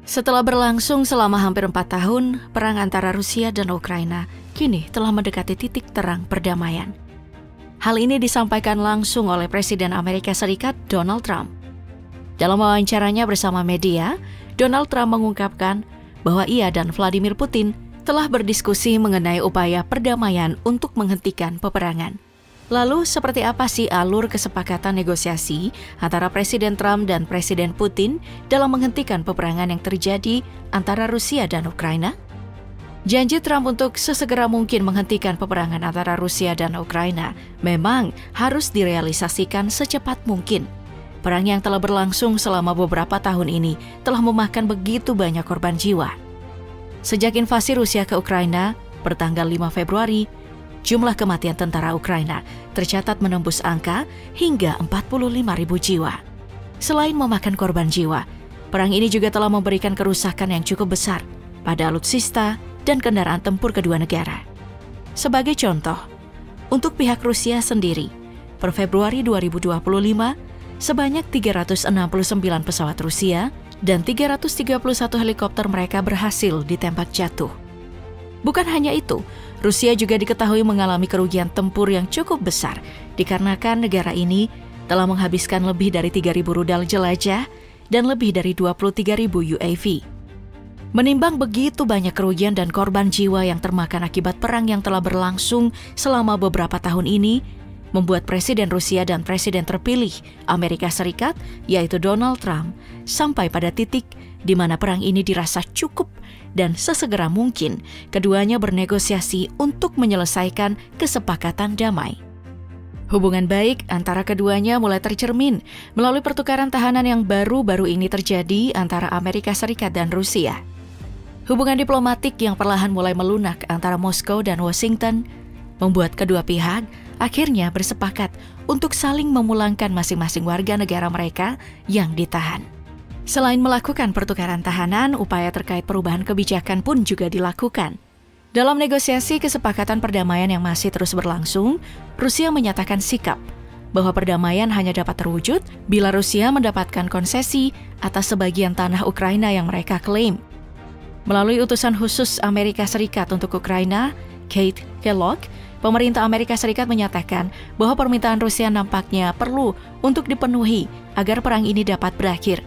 Setelah berlangsung selama hampir 4 tahun, perang antara Rusia dan Ukraina kini telah mendekati titik terang perdamaian. Hal ini disampaikan langsung oleh Presiden Amerika Serikat Donald Trump. Dalam wawancaranya bersama media, Donald Trump mengungkapkan bahwa ia dan Vladimir Putin telah berdiskusi mengenai upaya perdamaian untuk menghentikan peperangan. Lalu, seperti apa sih alur kesepakatan negosiasi antara Presiden Trump dan Presiden Putin dalam menghentikan peperangan yang terjadi antara Rusia dan Ukraina? Janji Trump untuk sesegera mungkin menghentikan peperangan antara Rusia dan Ukraina memang harus direalisasikan secepat mungkin. Perang yang telah berlangsung selama beberapa tahun ini telah memakan begitu banyak korban jiwa. Sejak invasi Rusia ke Ukraina, pertanggal 5 Februari, jumlah kematian tentara Ukraina tercatat menembus angka hingga 45.000 jiwa. Selain memakan korban jiwa, perang ini juga telah memberikan kerusakan yang cukup besar pada alutsista dan kendaraan tempur kedua negara. Sebagai contoh, untuk pihak Rusia sendiri, per Februari 2025, sebanyak 369 pesawat Rusia dan 331 helikopter mereka berhasil ditembak jatuh. Bukan hanya itu, Rusia juga diketahui mengalami kerugian tempur yang cukup besar dikarenakan negara ini telah menghabiskan lebih dari 3.000 rudal jelajah dan lebih dari 23.000 UAV. Menimbang begitu banyak kerugian dan korban jiwa yang termakan akibat perang yang telah berlangsung selama beberapa tahun ini, membuat Presiden Rusia dan Presiden terpilih Amerika Serikat, yaitu Donald Trump, sampai pada titik di mana perang ini dirasa cukup dan sesegera mungkin keduanya bernegosiasi untuk menyelesaikan kesepakatan damai. Hubungan baik antara keduanya mulai tercermin melalui pertukaran tahanan yang baru-baru ini terjadi antara Amerika Serikat dan Rusia. Hubungan diplomatik yang perlahan mulai melunak antara Moskow dan Washington membuat kedua pihak akhirnya bersepakat untuk saling memulangkan masing-masing warga negara mereka yang ditahan. Selain melakukan pertukaran tahanan, upaya terkait perubahan kebijakan pun juga dilakukan. Dalam negosiasi kesepakatan perdamaian yang masih terus berlangsung, Rusia menyatakan sikap bahwa perdamaian hanya dapat terwujud bila Rusia mendapatkan konsesi atas sebagian tanah Ukraina yang mereka klaim. Melalui utusan khusus Amerika Serikat untuk Ukraina, Kate Kellogg, pemerintah Amerika Serikat menyatakan bahwa permintaan Rusia nampaknya perlu untuk dipenuhi agar perang ini dapat berakhir.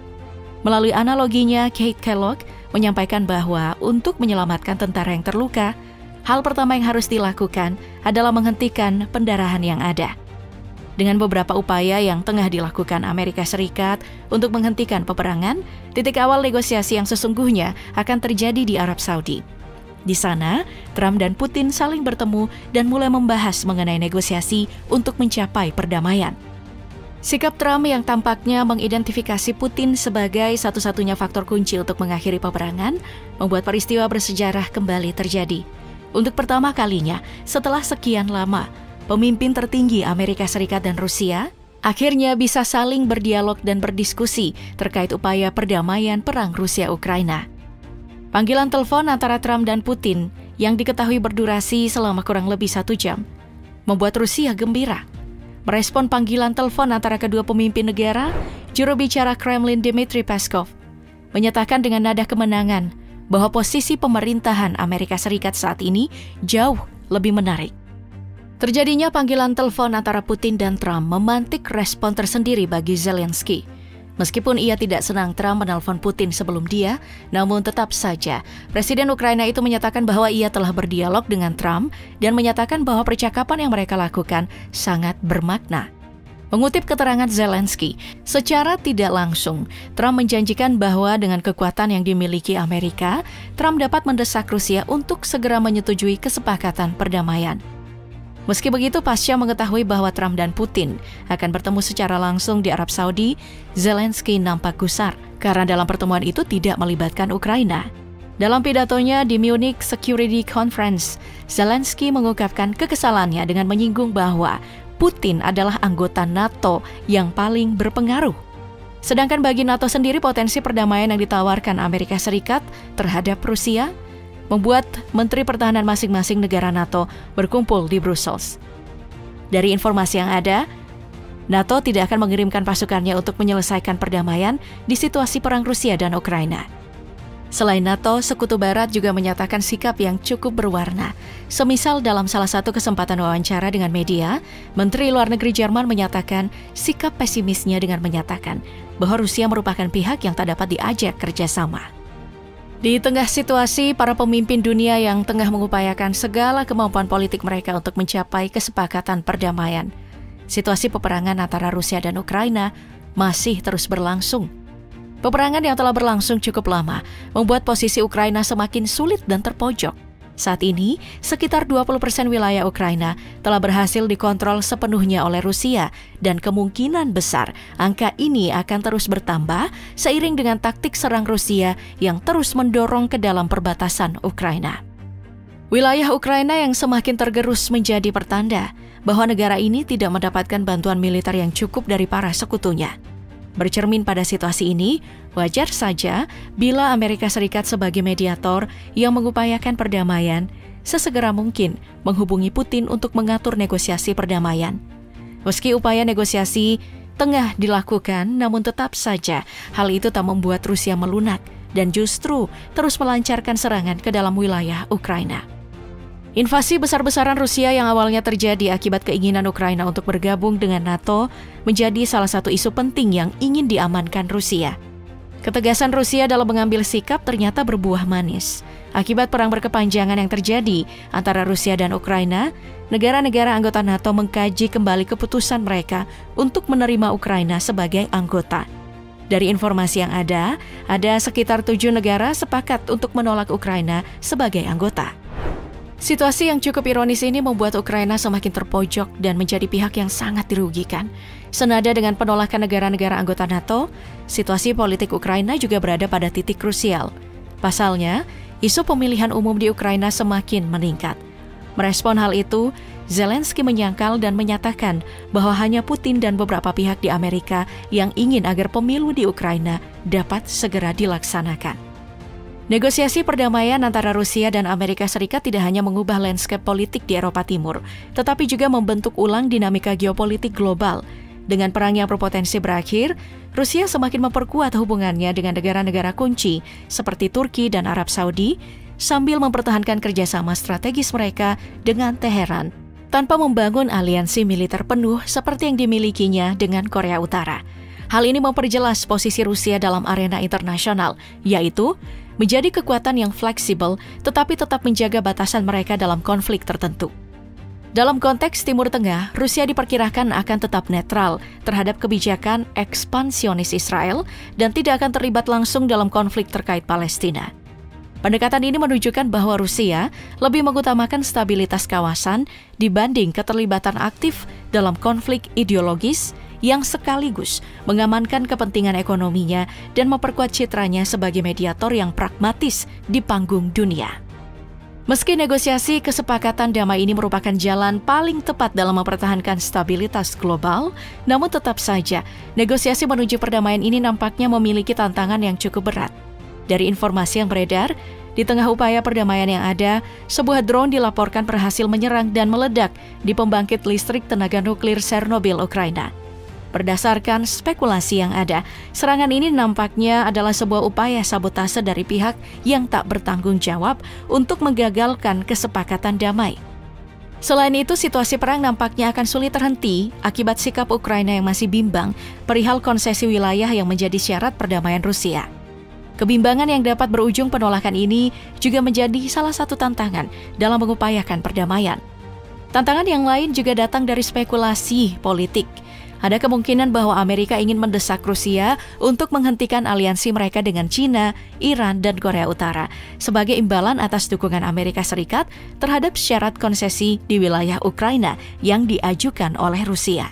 Melalui analoginya, Kate Kellogg menyampaikan bahwa untuk menyelamatkan tentara yang terluka, hal pertama yang harus dilakukan adalah menghentikan pendarahan yang ada. Dengan beberapa upaya yang tengah dilakukan Amerika Serikat untuk menghentikan peperangan, titik awal negosiasi yang sesungguhnya akan terjadi di Arab Saudi. Di sana, Trump dan Putin saling bertemu dan mulai membahas mengenai negosiasi untuk mencapai perdamaian. Sikap Trump yang tampaknya mengidentifikasi Putin sebagai satu-satunya faktor kunci untuk mengakhiri peperangan membuat peristiwa bersejarah kembali terjadi. Untuk pertama kalinya setelah sekian lama, pemimpin tertinggi Amerika Serikat dan Rusia akhirnya bisa saling berdialog dan berdiskusi terkait upaya perdamaian perang Rusia-Ukraina. Panggilan telepon antara Trump dan Putin yang diketahui berdurasi selama kurang lebih 1 jam membuat Rusia gembira. Merespon panggilan telepon antara kedua pemimpin negara, juru bicara Kremlin Dmitry Peskov menyatakan dengan nada kemenangan bahwa posisi pemerintahan Amerika Serikat saat ini jauh lebih menarik. Terjadinya panggilan telepon antara Putin dan Trump memantik respon tersendiri bagi Zelensky. Meskipun ia tidak senang Trump menelpon Putin sebelum dia, namun tetap saja Presiden Ukraina itu menyatakan bahwa ia telah berdialog dengan Trump dan menyatakan bahwa percakapan yang mereka lakukan sangat bermakna. Mengutip keterangan Zelensky, secara tidak langsung, Trump menjanjikan bahwa dengan kekuatan yang dimiliki Amerika, Trump dapat mendesak Rusia untuk segera menyetujui kesepakatan perdamaian. Meski begitu, pasca mengetahui bahwa Trump dan Putin akan bertemu secara langsung di Arab Saudi, Zelensky nampak gusar karena dalam pertemuan itu tidak melibatkan Ukraina. Dalam pidatonya di Munich Security Conference, Zelensky mengungkapkan kekesalannya dengan menyinggung bahwa Putin adalah anggota NATO yang paling berpengaruh. Sedangkan bagi NATO sendiri, potensi perdamaian yang ditawarkan Amerika Serikat terhadap Rusia membuat Menteri Pertahanan masing-masing negara NATO berkumpul di Brussels. Dari informasi yang ada, NATO tidak akan mengirimkan pasukannya untuk menyelesaikan perdamaian di situasi perang Rusia dan Ukraina. Selain NATO, Sekutu Barat juga menyatakan sikap yang cukup berwarna. Semisal dalam salah satu kesempatan wawancara dengan media, Menteri Luar Negeri Jerman menyatakan sikap pesimisnya dengan menyatakan bahwa Rusia merupakan pihak yang tak dapat diajak kerjasama. Di tengah situasi para pemimpin dunia yang tengah mengupayakan segala kemampuan politik mereka untuk mencapai kesepakatan perdamaian, situasi peperangan antara Rusia dan Ukraina masih terus berlangsung. Peperangan yang telah berlangsung cukup lama membuat posisi Ukraina semakin sulit dan terpojok. Saat ini, sekitar 20% wilayah Ukraina telah berhasil dikontrol sepenuhnya oleh Rusia dan kemungkinan besar angka ini akan terus bertambah seiring dengan taktik serang Rusia yang terus mendorong ke dalam perbatasan Ukraina. Wilayah Ukraina yang semakin tergerus menjadi pertanda bahwa negara ini tidak mendapatkan bantuan militer yang cukup dari para sekutunya. Bercermin pada situasi ini, wajar saja bila Amerika Serikat sebagai mediator yang mengupayakan perdamaian sesegera mungkin menghubungi Putin untuk mengatur negosiasi perdamaian. Meski upaya negosiasi tengah dilakukan, namun tetap saja hal itu tak membuat Rusia melunak dan justru terus melancarkan serangan ke dalam wilayah Ukraina. Invasi besar-besaran Rusia yang awalnya terjadi akibat keinginan Ukraina untuk bergabung dengan NATO menjadi salah satu isu penting yang ingin diamankan Rusia. Ketegasan Rusia dalam mengambil sikap ternyata berbuah manis. Akibat perang berkepanjangan yang terjadi antara Rusia dan Ukraina, negara-negara anggota NATO mengkaji kembali keputusan mereka untuk menerima Ukraina sebagai anggota. Dari informasi yang ada sekitar 7 negara sepakat untuk menolak Ukraina sebagai anggota. Situasi yang cukup ironis ini membuat Ukraina semakin terpojok dan menjadi pihak yang sangat dirugikan. Senada dengan penolakan negara-negara anggota NATO, situasi politik Ukraina juga berada pada titik krusial. Pasalnya, isu pemilihan umum di Ukraina semakin meningkat. Merespon hal itu, Zelensky menyangkal dan menyatakan bahwa hanya Putin dan beberapa pihak di Amerika yang ingin agar pemilu di Ukraina dapat segera dilaksanakan. Negosiasi perdamaian antara Rusia dan Amerika Serikat tidak hanya mengubah landscape politik di Eropa Timur, tetapi juga membentuk ulang dinamika geopolitik global. Dengan perang yang berpotensi berakhir, Rusia semakin memperkuat hubungannya dengan negara-negara kunci seperti Turki dan Arab Saudi, sambil mempertahankan kerjasama strategis mereka dengan Teheran, tanpa membangun aliansi militer penuh seperti yang dimilikinya dengan Korea Utara. Hal ini memperjelas posisi Rusia dalam arena internasional, yaitu menjadi kekuatan yang fleksibel tetapi tetap menjaga batasan mereka dalam konflik tertentu. Dalam konteks Timur Tengah, Rusia diperkirakan akan tetap netral terhadap kebijakan ekspansionis Israel dan tidak akan terlibat langsung dalam konflik terkait Palestina. Pendekatan ini menunjukkan bahwa Rusia lebih mengutamakan stabilitas kawasan dibanding keterlibatan aktif dalam konflik ideologis yang sekaligus mengamankan kepentingan ekonominya dan memperkuat citranya sebagai mediator yang pragmatis di panggung dunia. Meski negosiasi kesepakatan damai ini merupakan jalan paling tepat dalam mempertahankan stabilitas global, namun tetap saja negosiasi menuju perdamaian ini nampaknya memiliki tantangan yang cukup berat. Dari informasi yang beredar, di tengah upaya perdamaian yang ada, sebuah drone dilaporkan berhasil menyerang dan meledak di pembangkit listrik tenaga nuklir Chernobyl, Ukraina. Berdasarkan spekulasi yang ada, serangan ini nampaknya adalah sebuah upaya sabotase dari pihak yang tak bertanggung jawab untuk menggagalkan kesepakatan damai. Selain itu, situasi perang nampaknya akan sulit terhenti akibat sikap Ukraina yang masih bimbang perihal konsesi wilayah yang menjadi syarat perdamaian Rusia. Kebimbangan yang dapat berujung penolakan ini juga menjadi salah satu tantangan dalam mengupayakan perdamaian. Tantangan yang lain juga datang dari spekulasi politik. Ada kemungkinan bahwa Amerika ingin mendesak Rusia untuk menghentikan aliansi mereka dengan China, Iran, dan Korea Utara sebagai imbalan atas dukungan Amerika Serikat terhadap syarat konsesi di wilayah Ukraina yang diajukan oleh Rusia.